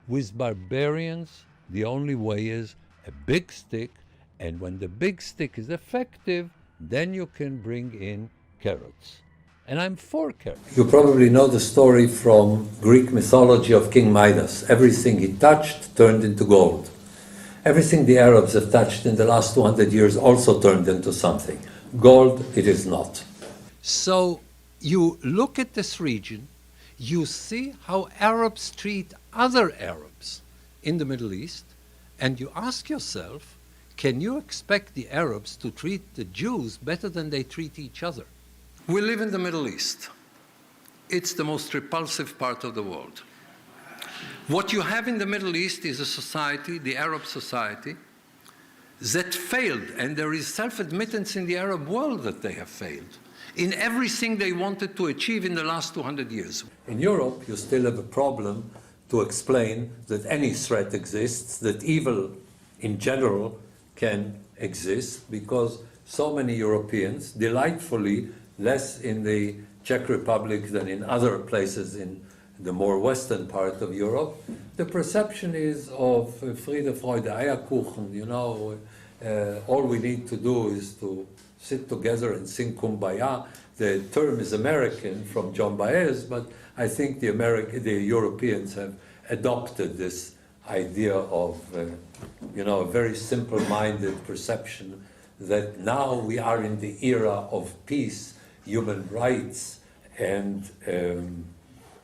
With barbarians, the only way is a big stick, and when the big stick is effective, then you can bring in carrots. And I'm for carrots. You probably know the story from Greek mythology of King Midas. Everything he touched turned into gold. Everything the Arabs have touched in the last 200 years also turned into something. Gold, it is not. So you look at this region, you see how Arabs treat other Arabs in the Middle East, and you ask yourself, can you expect the Arabs to treat the Jews better than they treat each other? We live in the Middle East. It's the most repulsive part of the world. What you have in the Middle East is a society, the Arab society, that failed, and there is self-admittance in the Arab world that they have failed in everything they wanted to achieve in the last 200 years. In Europe, you still have a problem to explain that any threat exists, that evil in general can exist, because so many Europeans, delightfully, less in the Czech Republic than in other places in the more western part of Europe, the perception is of Friede, Freude, Eierkuchen, you know, all we need to do is to sit together and sing Kumbaya. The term is American from John Baez, but I think the Europeans have adopted this idea of, a very simple-minded perception that now we are in the era of peace, human rights, and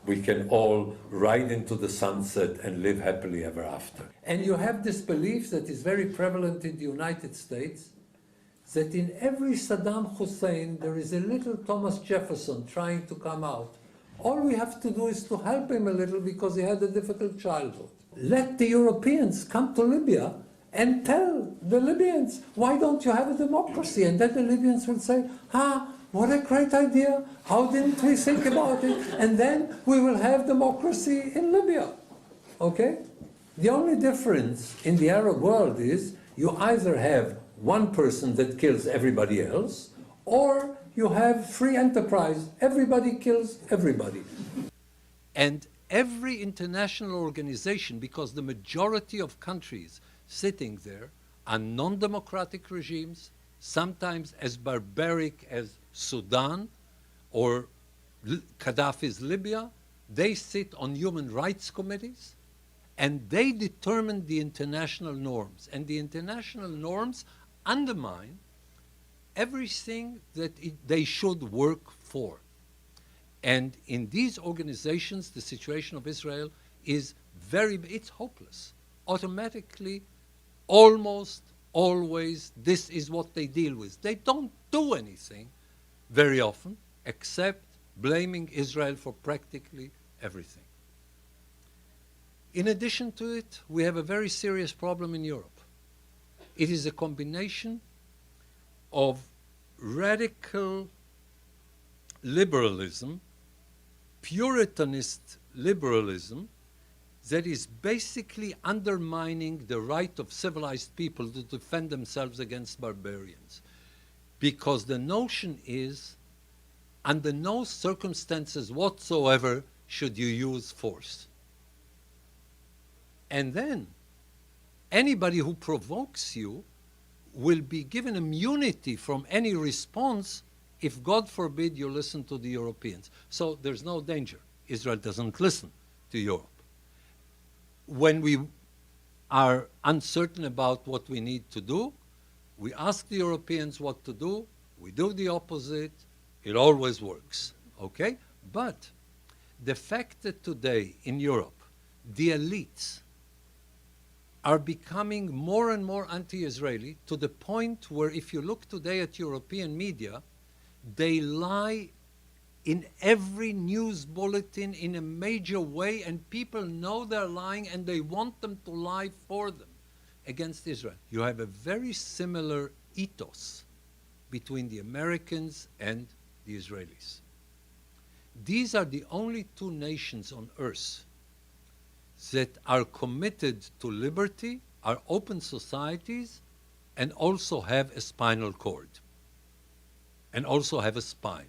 we can all ride into the sunset and live happily ever after. And you have this belief that is very prevalent in the United States, that in every Saddam Hussein there is a little Thomas Jefferson trying to come out. All we have to do is to help him a little because he had a difficult childhood. Let the Europeans come to Libya and tell the Libyans, why don't you have a democracy? And then the Libyans will say, what a great idea. How didn't we think about it? And then we will have democracy in Libya. Okay? The only difference in the Arab world is you either have one person that kills everybody else, or you have free enterprise. Everybody kills everybody. And every international organization, because the majority of countries sitting there are non-democratic regimes, sometimes as barbaric as Sudan or Gaddafi's Libya, they sit on human rights committees and they determine the international norms. And the international norms undermine everything that they should work for. And in these organizations, the situation of Israel is it's hopeless. Automatically, almost always, this is what they deal with. They don't do anything very often, except blaming Israel for practically everything. In addition to it, we have a very serious problem in Europe. It is a combination of radical liberalism, Puritanist liberalism, that is basically undermining the right of civilized people to defend themselves against barbarians. Because the notion is, under no circumstances whatsoever should you use force. And then, anybody who provokes you will be given immunity from any response if, God forbid, you listen to the Europeans. So there's no danger. Israel doesn't listen to Europe. When we are uncertain about what we need to do, we ask the Europeans what to do, we do the opposite, it always works, okay? But the fact that today in Europe, the elites are becoming more and more anti-Israeli to the point where if you look today at European media, they lie in every news bulletin in a major way, and people know they're lying and they want them to lie for them against Israel. You have a very similar ethos between the Americans and the Israelis. These are the only two nations on earth that are committed to liberty, are open societies, and also have a spinal cord, and also have a spine.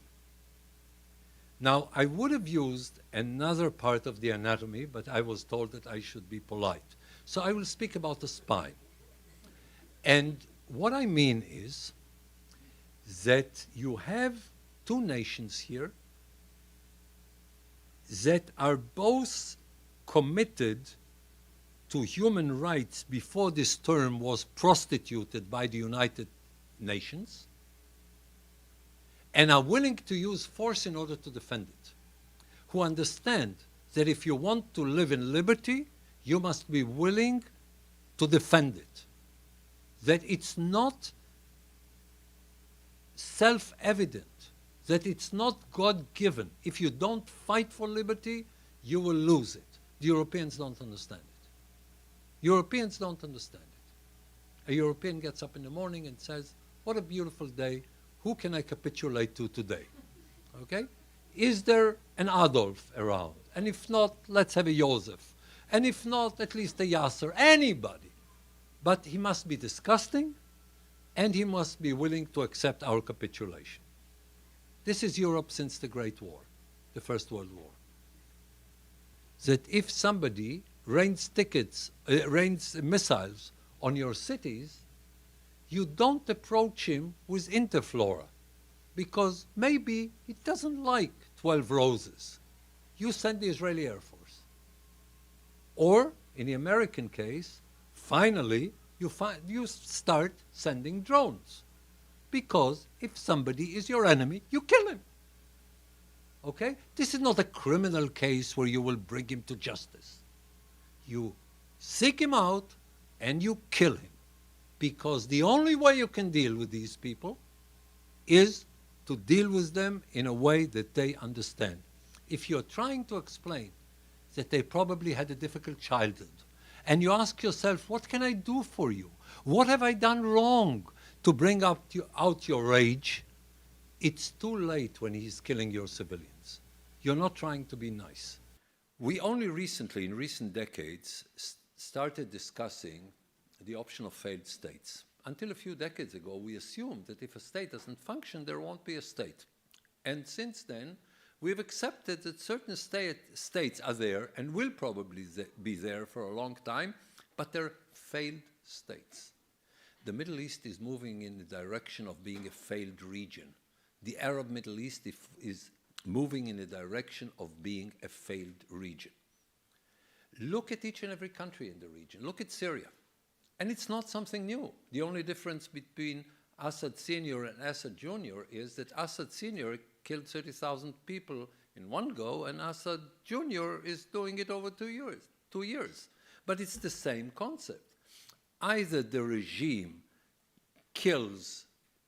Now, I would have used another part of the anatomy, but I was told that I should be polite. So I will speak about the spine. And what I mean is that you have two nations here that are both committed to human rights before this term was prostituted by the United Nations, and are willing to use force in order to defend it, who understand that if you want to live in liberty, you must be willing to defend it, that it's not self-evident, that it's not God-given. If you don't fight for liberty, you will lose it. The Europeans don't understand it. Europeans don't understand it. A European gets up in the morning and says, what a beautiful day. Who can I capitulate to today? Okay? Is there an Adolf around? And if not, let's have a Joseph. And if not, at least a Yasser. Anybody. But he must be disgusting, and he must be willing to accept our capitulation. This is Europe since the Great War, the First World War. That if somebody rains missiles on your cities, you don't approach him with interflora, because maybe he doesn't like 12 roses. You send the Israeli Air Force. Or, in the American case, finally, you start sending drones. Because if somebody is your enemy, you kill him. Okay? This is not a criminal case where you will bring him to justice. You seek him out and you kill him. Because the only way you can deal with these people is to deal with them in a way that they understand. If you're trying to explain that they probably had a difficult childhood, and you ask yourself, what can I do for you? What have I done wrong to bring out your rage? It's too late when he's killing your civilians. You're not trying to be nice. We only recently, in recent decades, started discussing the option of failed states. Until a few decades ago, we assumed that if a state doesn't function, there won't be a state. And since then, we've accepted that certain states are there and will probably be there for a long time, but they're failed states. The Middle East is moving in the direction of being a failed region. The Arab Middle East is moving in the direction of being a failed region. Look at each and every country in the region. Look at Syria. And it's not something new. The only difference between Assad Sr. and Assad Jr. is that Assad Sr. killed 30,000 people in one go, and Assad Jr. is doing it over 2 years. But it's the same concept. Either the regime kills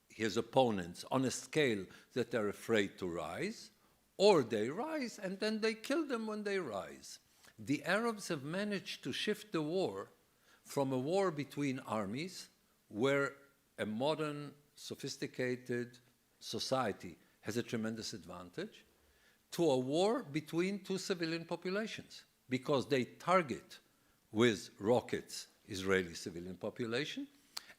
his opponents on a scale that they're afraid to rise, or they rise and then they kill them when they rise. The Arabs have managed to shift the war from a war between armies, where a modern, sophisticated society has a tremendous advantage, to a war between two civilian populations, because they target with rockets Israeli civilian population,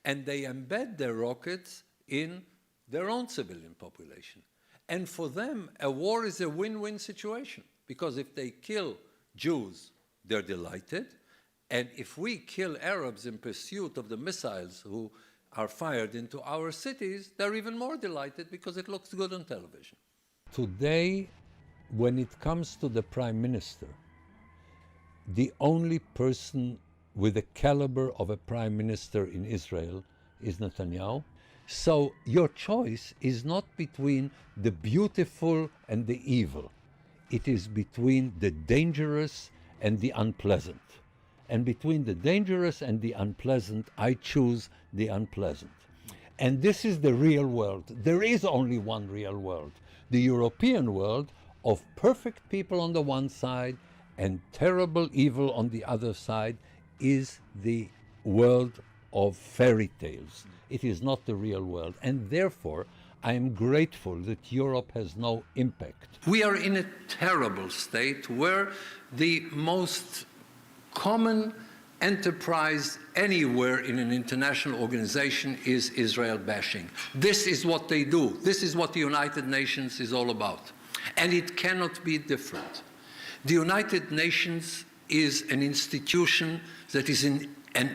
and they embed their rockets in their own civilian population. And for them, a war is a win-win situation, because if they kill Jews, they're delighted, and if we kill Arabs in pursuit of the missiles who are fired into our cities, they're even more delighted because it looks good on television. Today, when it comes to the Prime Minister, the only person with the caliber of a Prime Minister in Israel is Netanyahu. So your choice is not between the beautiful and the evil. It is between the dangerous and the unpleasant. And between the dangerous and the unpleasant, I choose the unpleasant. And this is the real world. There is only one real world. The European world of perfect people on the one side and terrible evil on the other side is the world of fairy tales. It is not the real world. And therefore, I am grateful that Europe has no impact. We are in a terrible state where the most common enterprise anywhere in an international organization is Israel bashing. This is what they do. This is what the United Nations is all about. And it cannot be different. The United Nations is an institution that is an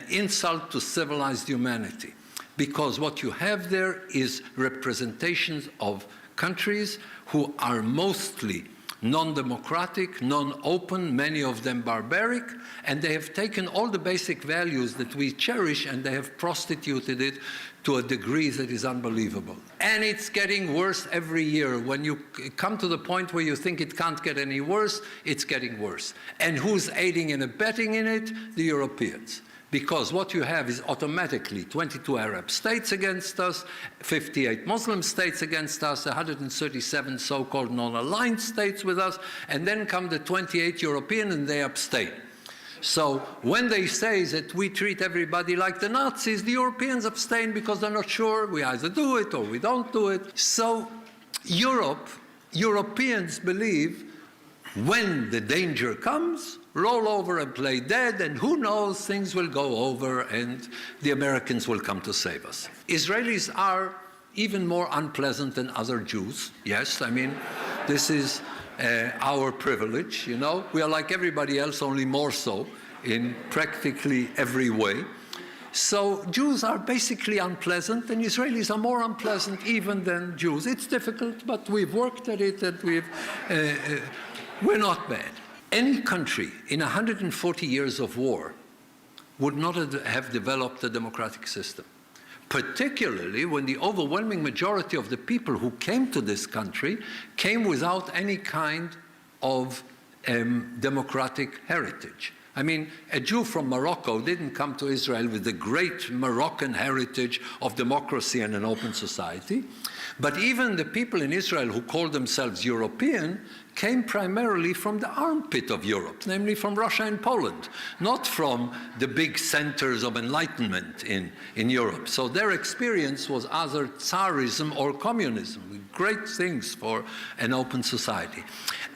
insult to civilized humanity, because what you have there is representations of countries who are mostly non-democratic, non-open, many of them barbaric, and they have taken all the basic values that we cherish and they have prostituted it to a degree that is unbelievable. And it's getting worse every year. When you come to the point where you think it can't get any worse, it's getting worse. And who's aiding and abetting in it? The Europeans. Because what you have is automatically 22 Arab states against us, 58 Muslim states against us, 137 so-called non-aligned states with us, and then come the 28 European and they abstain. So when they say that we treat everybody like the Nazis, the Europeans abstain because they're not sure. We either do it or we don't do it. So Europeans believe when the danger comes, roll over and play dead, and who knows, things will go over and the Americans will come to save us. Israelis are even more unpleasant than other Jews. Yes, I mean, this is our privilege, you know. We are like everybody else, only more so in practically every way. So Jews are basically unpleasant, and Israelis are more unpleasant even than Jews. It's difficult, but we've worked at it, and we're not bad. Any country in 140 years of war would not have developed a democratic system, particularly when the overwhelming majority of the people who came to this country came without any kind of democratic heritage. I mean, a Jew from Morocco didn't come to Israel with the great Moroccan heritage of democracy and an open society. But even the people in Israel who called themselves European came primarily from the armpit of Europe, namely from Russia and Poland, not from the big centers of enlightenment in Europe. So their experience was either Tsarism or communism, great things for an open society.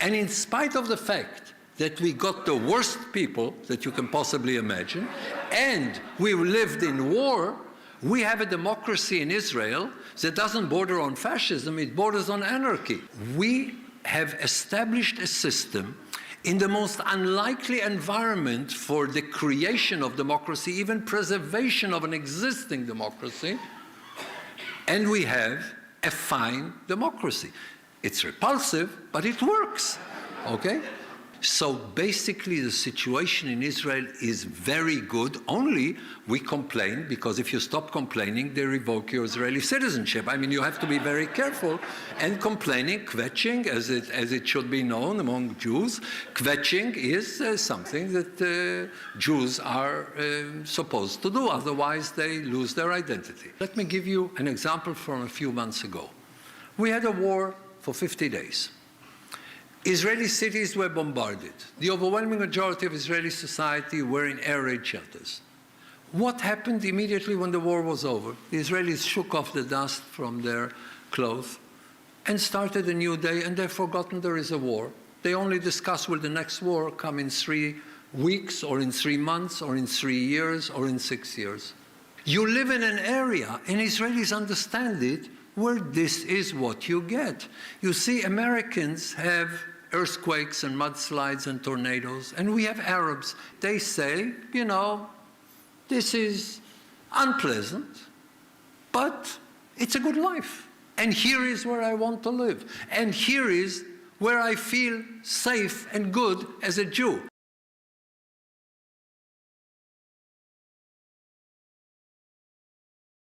And in spite of the fact that we got the worst people that you can possibly imagine, and we lived in war, we have a democracy in Israel that doesn't border on fascism, it borders on anarchy. We have established a system in the most unlikely environment for the creation of democracy, even preservation of an existing democracy, and we have a fine democracy. It's repulsive, but it works, okay? So basically the situation in Israel is very good, only we complain because if you stop complaining, they revoke your Israeli citizenship. I mean, you have to be very careful. And complaining, kvetching, as it should be known among Jews, kvetching is something that Jews are supposed to do, otherwise they lose their identity. Let me give you an example from a few months ago. We had a war for 50 days. Israeli cities were bombarded. The overwhelming majority of Israeli society were in air raid shelters. What happened immediately when the war was over? The Israelis shook off the dust from their clothes and started a new day, and they've forgotten there is a war. They only discuss will the next war come in 3 weeks, or in 3 months, or in 3 years, or in 6 years. You live in an area, and Israelis understand it, where this is what you get. You see, Americans have earthquakes and mudslides and tornadoes, and we have Arabs. They say, you know, this is unpleasant, but it's a good life. And here is where I want to live. And here is where I feel safe and good as a Jew.